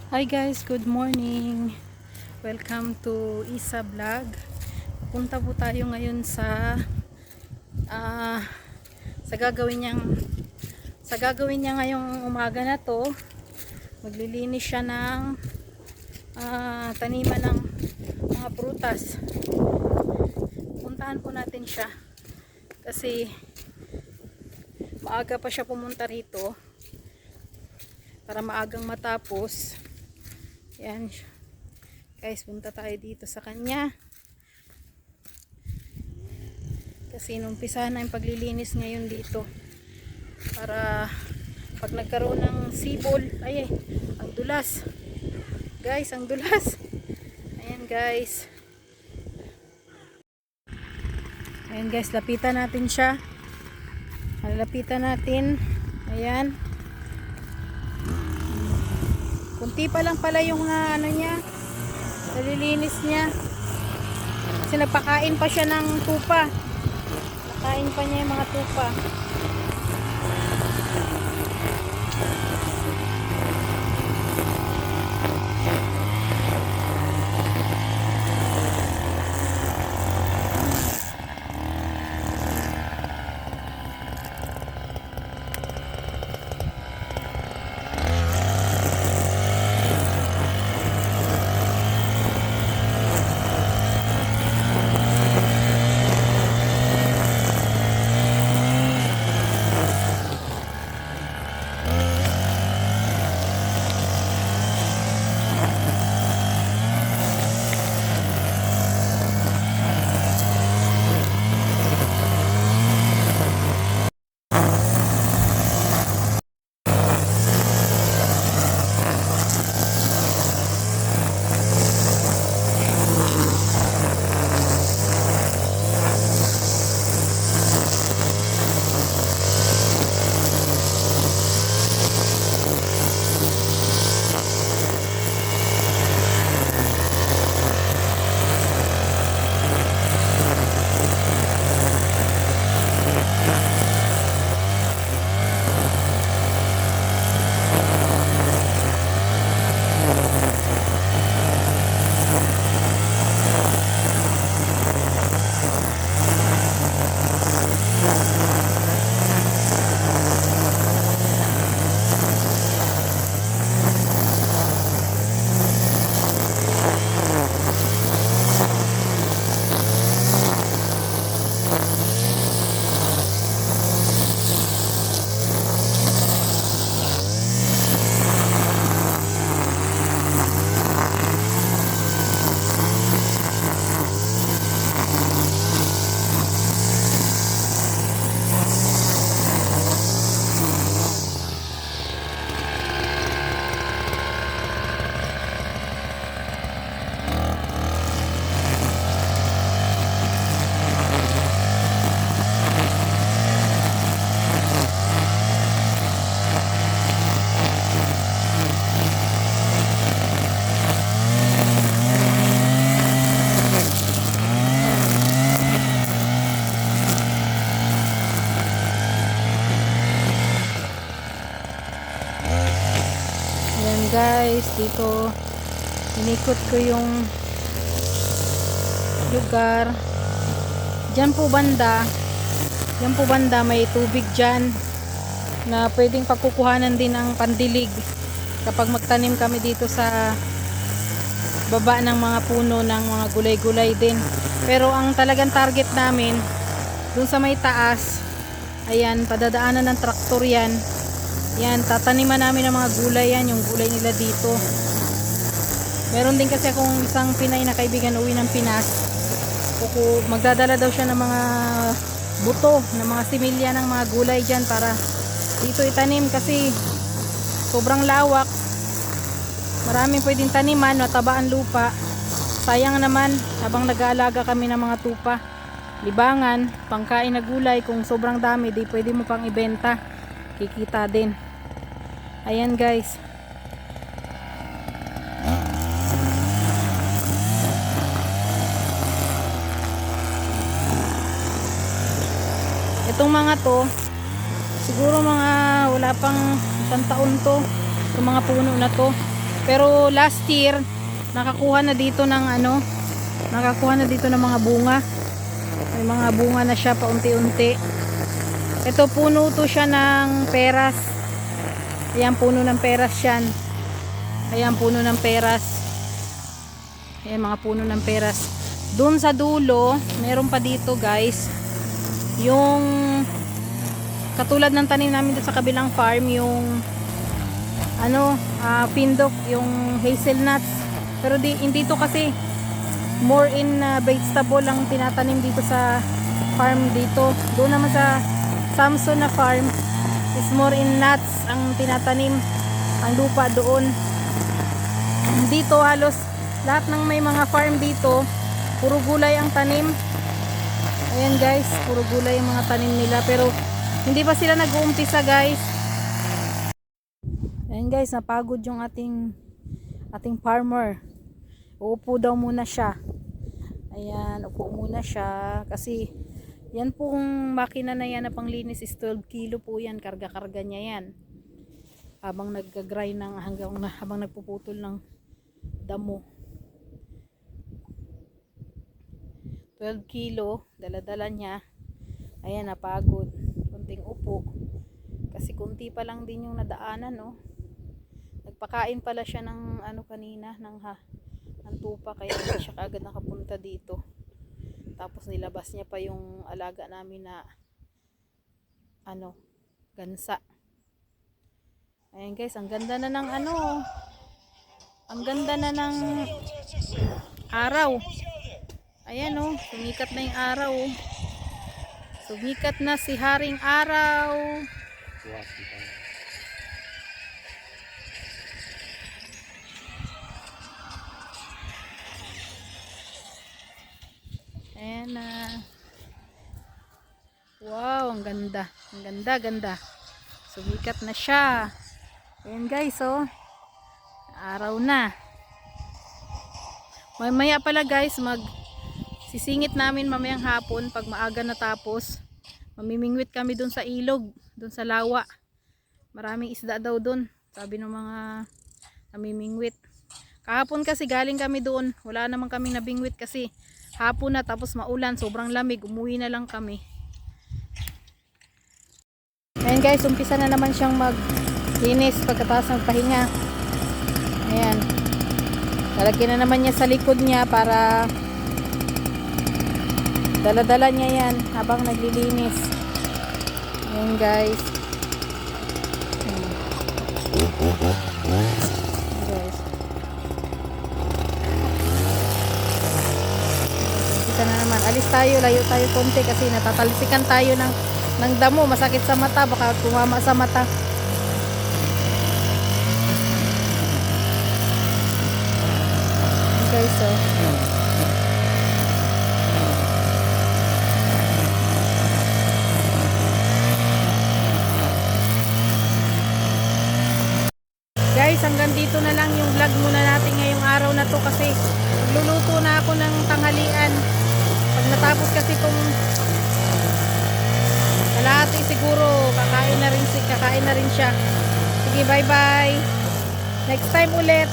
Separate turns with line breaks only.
Hi guys, good morning. Welcome to Isa Vlog. Punta po tayo ngayon ah, sa gagawin niya ngayong umaga na to. Maglilinis siya ng taniman ng mga prutas. Puntahan po natin siya kasi maaga pa siya pumunta rito para maagang matapos. Yan guys, punta tayo dito sa kanya kasi numpisahan na yung paglilinis ngayon dito para pag nagkaroon ng sibol, ang dulas guys, ang dulas. Ayan guys, lapitan natin siya, lapitan natin. Ayan, kunti pa lang pala yung niya, nalilinis niya kasi nagpakain pa siya ng tupa, nakain pa niya yung mga tupa. Ayan guys, dito inikot ko yung lugar. Diyan po banda may tubig dyan na pwedeng pagkukuhanan din ng pandilig kapag magtanim kami dito sa baba ng mga puno ng mga gulay-gulay din. Pero ang talagang target namin dun sa may taas, ayan, padadaanan ng traktor yan. Yan, tataniman namin ng mga gulay yan, yung gulay nila dito. Meron din kasi akong isang Pinay na kaibigan uwi ng Pinas. Magdadala daw siya ng mga buto, ng mga similya ng mga gulay dyan para dito itanim kasi sobrang lawak. Maraming pwedeng taniman, matabaan lupa. Sayang naman habang nag-aalaga kami ng mga tupa. Libangan, pangkain na gulay, kung sobrang dami, di pwede mo pang ibenta. Kikita din. Ayan guys. Itong mga to, siguro mga wala pang isang taon to, itong mga puno na to. Pero last year, nakakuha na dito ng ano, nakakuha na dito ng mga bunga. May mga bunga na siya paunti-unti. Ito puno to siya ng peras. Ayan, puno ng peras yan. Ayan, puno ng peras. Ayan, mga puno ng peras. Doon sa dulo, meron pa dito guys, yung katulad ng tanim namin dito sa kabilang farm, yung ano, pindok, yung hazelnuts. Pero hindi to kasi more in vegetable ang tinatanim dito sa farm dito. Doon naman sa Samson na farm is more in nuts ang tinatanim, ang lupa doon. Dito halos lahat ng may mga farm dito, puro gulay ang tanim. Ayan guys, puro gulay ang mga tanim nila, pero hindi pa sila nag-uumpisa guys. Ayan guys, napagod yung ating farmer. Uupo daw muna siya. Ayan, upo muna siya kasi yan pong makina na yan na panglinis is 12 kilo po yan, karga-karga niya yan. Habang nag-grind habang nagpuputol ng damo. 12 kilo, dala-dala niya. Ayan, napagod. Kunting upo. Kasi kunti pa lang din yung nadaanan, no. Nagpakain pala siya ng ano kanina, ng tupa, kaya hindi siya kaagad nakapunta dito. Tapos nilabas niya pa yung alaga namin na ano, gansa. Ayan guys, ang ganda na ng ano, ang ganda na ng araw. Ayan oh, sumikat na yung araw. Sumikat na si Haring Araw. Ayan na. Wow, ang ganda. Ang ganda, ganda. Sumikat na siya. Ayan guys, oh. Araw na. Mamaya pala guys, sisingit namin mamayang hapon pag maaga natapos. Mamimingwit kami dun sa ilog, dun sa lawa. Maraming isda daw dun, sabi ng mga namimingwit. Kahapon kasi galing kami doon, wala naman kaming nabingwit kasi hapon na, tapos maulan, sobrang lamig, umuwi na lang kami. Ayan guys, umpisa na naman siyang maglinis pagkatapos ng pahinga. Ayan, lalagyan na naman niya sa likod niya para dala-dala niya yan habang naglilinis. Ayan guys. Ayan. Guys. Kita na naman. Alis tayo, layo tayo konti kasi natatalsikan tayo ng damo. Masakit sa mata, baka tumama sa mata. Ayan guys, so guys, hanggang dito na lang yung vlog muna natin ngayong araw na to kasi luluto na ako ng tanghalian. Pag natapos kasi itong kalahati siguro, kakain na rin siya. Sige, bye bye. Next time ulit.